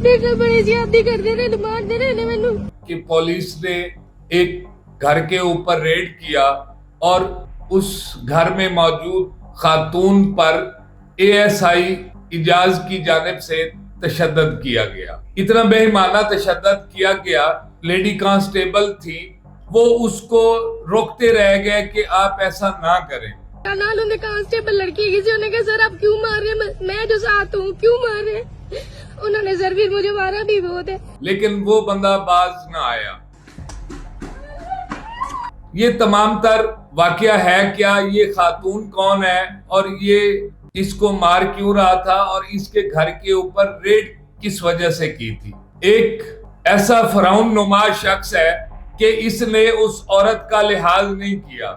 बड़ी ज्यादती करते रहे, मारते रहे मैनू। कि पुलिस ने एक घर के ऊपर रेड किया और उस घर में मौजूद खातून पर एएसआई इजाज की जानिब से तशद्दुद किया गया। इतना बेईमाना तशद्दुद किया गया, लेडी कांस्टेबल थी, वो उसको रोकते रह गए कि आप ऐसा ना करें। कांस्टेबल लड़की किसी ने कहा सर आप क्यों मार रहे हैं, मैं जो साथ हूँ क्यों मार रहे हैं। उन्होंने सर फिर मुझे मारा भी बहुत है, लेकिन वो बंदा बाज ना आया। ये तमाम तर वाकया है क्या, ये खातून कौन है और ये इसको मार क्यों रहा था और इसके घर के ऊपर रेड किस वजह से की थी। एक ऐसा फराउन नुमा शख्स है कि इसने उस औरत का लिहाज नहीं किया।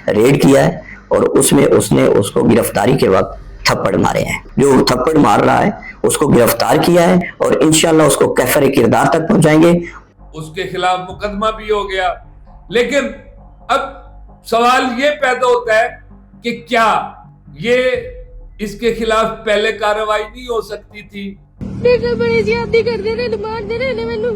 रेड किया है और उसमें उसने उसको गिरफ्तारी के वक्त थप्पड़ मारे हैं। जो थप्पड़ मार रहा है उसको गिरफ्तार किया है और इंशाल्लाह उसको कैफरे किरदार तक पहुंचाएंगे। उसके खिलाफ मुकदमा भी हो गया। लेकिन अब सवाल ये पैदा होता है कि क्या ये इसके खिलाफ पहले कार्रवाई नहीं हो सकती थी। बड़ी ज्यादती करते रहे, मारते रहे मैनू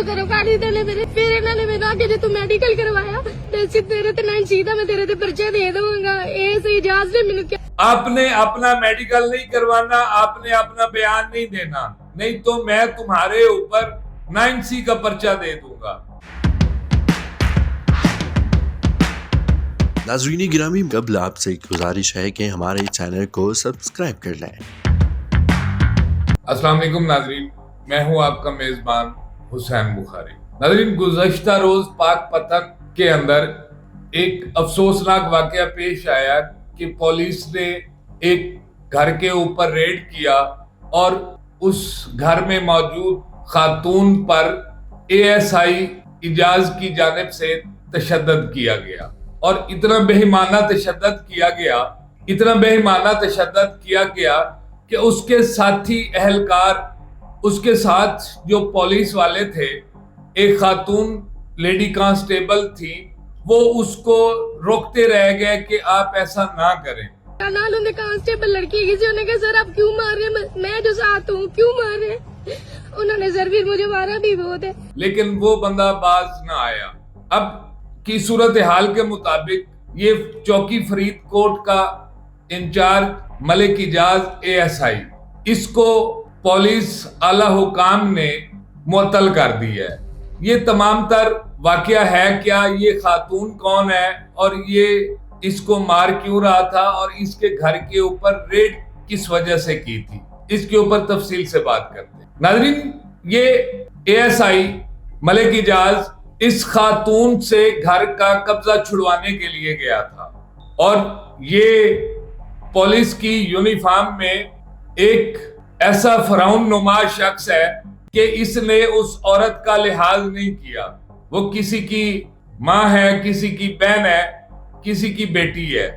घरों काढ़ी देने मेरे। फिर इन्होंने मैंने आके जो तू मेडिकल करवाया तेरे ते नाइन सीधा मैं तेरे ते पर्चा दे दूंगा। ऐसे इजाजत ने मैंने क्या, आपने अपना मेडिकल नहीं करवाना, आपने अपना बयान नहीं देना, नहीं तो मैं तुम्हारे ऊपर 9C का पर्चा दे दूंगा। नाज़रीन गिरामी, कबल आपसे एक गुजारिश है कि हमारे चैनल को सब्सक्राइब कर लें। अस्सलाम वालेकुम नाज़रीन, मैं हूं आपका मेज़बान हुसैन बुखारी। नाज़रीन, गुज़श्ता रोज़ पाक पतन के अंदर एक अफसोसनाक वाक़या पेश आया कि पुलिस ने एक घर के ऊपर रेड किया और उस घर में मौजूद खातून पर एएसआई इजाज की जानिब से तशद्दुद किया गया। और इतना बेईमाना तशद्दुद किया गया कि उसके साथी अहलकार, उसके साथ जो पुलिस वाले थे, एक खातून लेडी कांस्टेबल थी, वो उसको रोकते रह गए कि आप ऐसा ना करें। कांस्टेबल लड़की किसी ने कहा सर आप क्यों मार रहे हैं, मैं जो साथ हूँ क्यों मार रहे हैं। उन्होंने सर फिर मुझे मारा भी बहुत है, लेकिन वो बंदा बाज ना आया। अब की सूरत हाल के मुताबिक ये चौकी फरीदकोट का इंचार्ज मलिक इजाज एएसआई, इसको पुलिस आला हुकाम ने मुअत्तल कर दिया है। ये तमाम तर वाकया है क्या, ये खातून कौन है और ये इसको मार क्यों रहा था और इसके घर के ऊपर रेड किस वजह से की थी, इसके ऊपर तफसील से बात करते हैं। नाज़रीन, ये एएसआई मलिक इजाज इस खातून से घर का कब्जा छुड़वाने के लिए गया था और ये पुलिस की यूनिफॉर्म में एक ऐसा फराउन नुमा शख्स है कि इसने उस औरत का लिहाज नहीं किया। वो किसी की माँ है, किसी की बहन है, किसी की बेटी है।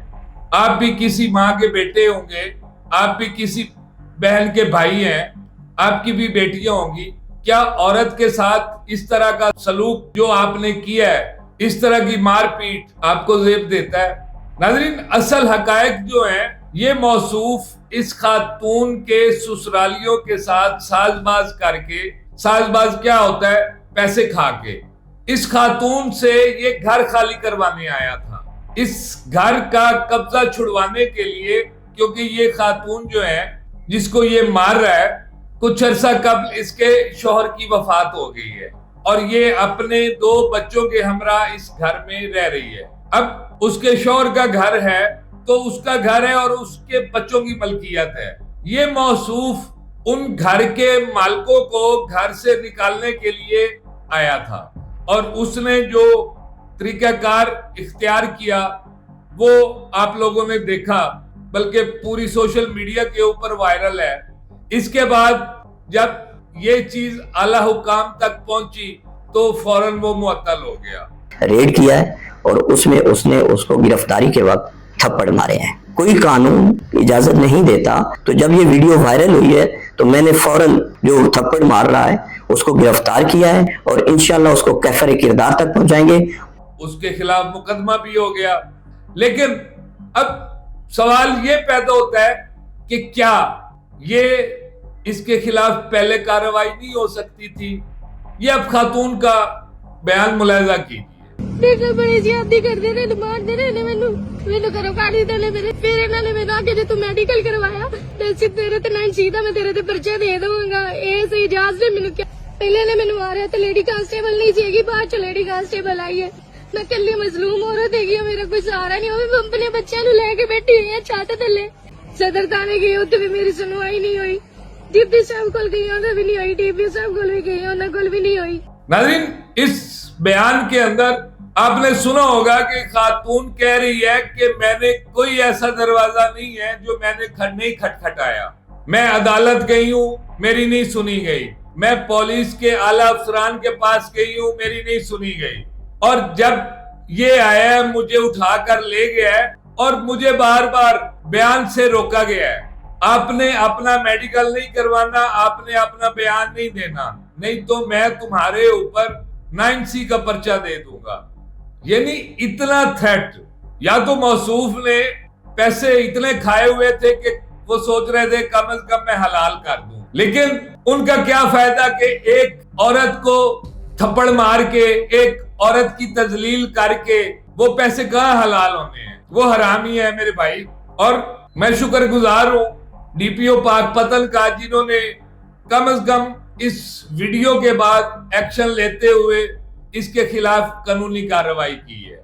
आप भी किसी माँ के बेटे होंगे, आप भी किसी बहन के भाई हैं, आपकी भी बेटियां होंगी। क्या औरत के साथ इस तरह का सलूक जो आपने किया है, इस तरह की मारपीट आपको ज़ेब देता है? नाज़रीन, असल हकायक जो हैं ये मौसूफ इस खातून के ससुरालियों के साथ साजबाज करके, साजबाज क्या होता है, पैसे खा के, इस खातून से ये घर खाली करवाने आया था, इस घर का कब्जा छुड़वाने के लिए। क्योंकि ये खातून जो है जिसको ये मार रहा है, कुछ अरसा कबल इसके शौहर की वफात हो गई है और ये अपने 2 बच्चों के हमरा इस घर में रह रही है। अब उसके शौहर का घर है तो उसका घर है और उसके बच्चों की मलकियत है। ये मौसूफ उन घर के मालिकों को घर से निकालने के लिए आया था और उसने जो तरीकाकार इख्तियार किया वो आप लोगों ने देखा, बल्कि पूरी सोशल मीडिया के ऊपर वायरल है। इसके बाद जब ये चीज आला हुकाम तक पहुंची तो फौरन वो मुअत्तल हो गया। रेड किया है और उसमें उसने उसको गिरफ्तारी के वक्त थप्पड़ मारे हैं। कोई कानून इजाजत नहीं देता, तो जब ये वीडियो वायरल हुई है तो मैंने फौरन जो थप्पड़ मार रहा है उसको गिरफ्तार किया है और इंशाल्लाह उसको कैफरे किरदार तक पहुंचाएंगे। उसके खिलाफ मुकदमा भी हो गया। लेकिन अब सवाल ये पैदा होता है कि क्या ये इसके खिलाफ पहले कार्रवाई नहीं हो सकती थी? ये अब खातून का बयान मुलाहिजा कीजिए। ਮੇਰੇ ਨਾਲ ਬੜੀ ਜ਼ਿਆਦਤੀ ਕਰਦੇ ਨੇ, ਮਾਰਦੇ ਰਹੇ ਨੇ ਮੈਨੂੰ ਘਰੋਂ ਕੱਢ ਦਿੱਤੇ ਨੇ ਮੇਰੇ। ਫਿਰ ਇਹਨਾਂ ਨੇ ਮੈਨੂੰ ਆਖਿਆ ਜੇ ਤੂੰ ਮੈਡੀਕਲ ਕਰਵਾਇਆ ਤੇ ਅਸੀਂ ਤੇਰੇ ਤੇ ਨਸ਼ੀਦਾ ਮੈਂ ਤੇਰੇ ਤੇ ਪਰਚਾ ਦੇ ਦਵਾਂਗਾ। ਇਹ ਸਹੀ ਇਜਾਜ਼ਤ ਨੇ ਮੈਨੂੰ ਕਿਹਾ। ਪਹਿਲੇ ਨੇ ਮੈਨੂੰ ਮਾਰਿਆ ਤੇ ਲੇਡੀ ਕਾਂਸਟੇਬਲ ਨਹੀਂ ਸੀਗੀ, ਬਾਅਦ ਚ ਲੇਡੀ ਕਾਂਸਟੇਬਲ ਆਈ ਹੈ। ਮੈਂ ਇਕੱਲੀ ਮਜ਼ਲੂਮ ਔਰਤ ਹੈਗੀ ਆ, ਮੇਰਾ ਕੋਈ ਸਹਾਰਾ ਨਹੀਂ। ਉਹ ਵੀ ਆਪਣੇ ਬੱਚਿਆਂ ਨੂੰ ਲੈ ਕੇ ਬੈਠੀ ਹੋਈ ਹੈ ਛੱਤ ਥੱਲੇ। ਸਦਰ ਥਾਣੇ ਗਈ, ਉੱਥੇ ਵੀ ਮੇਰੀ ਸੁਣਵਾਈ ਨਹੀਂ ਹੋਈ। ਡਿਪਟੀ ਸਾਹਿਬ ਕੋਲ ਗਈ, ਉਹਨਾਂ ਵੀ ਨਹੀਂ ਹੋਈ। ਡੀਪੀ ਸਾਹਿਬ ਕੋਲ ਵੀ ਗਈ, ਉਹਨਾਂ ਕੋਲ भी नहीं हुई। नाज़रीन, इस बयान के अंदर आपने सुना होगा कि खातून कह रही है कि मैंने कोई ऐसा दरवाजा नहीं है जो मैंने नहीं खटखटाया। मैं अदालत गई हूँ, मेरी नहीं सुनी गई। मैं पुलिस के आला अफसरान के पास गई हूँ, मेरी नहीं सुनी गई। और जब ये आया मुझे उठा कर ले गया है और मुझे बार बार बयान से रोका गया है। आपने अपना मेडिकल नहीं करवाना, आपने अपना बयान नहीं देना, नहीं तो मैं तुम्हारे ऊपर 9C का पर्चा दे दूंगा। यानी इतना थ्रेट। या तो मौसूफ ने पैसे इतने खाए हुए थे कि वो सोच रहे थे कम से कम मैं हलाल कर दूं, लेकिन उनका क्या फायदा कि एक औरत को थप्पड़ मार के, एक औरत की तजलील करके वो पैसे कहाँ हलाल होने हैं? वो हरामी है मेरे भाई। और मैं शुक्रगुजार हूं डीपीओ पाकपतन का, जिन्होंने कम से कम इस वीडियो के बाद एक्शन लेते हुए इसके खिलाफ कानूनी कार्रवाई की है।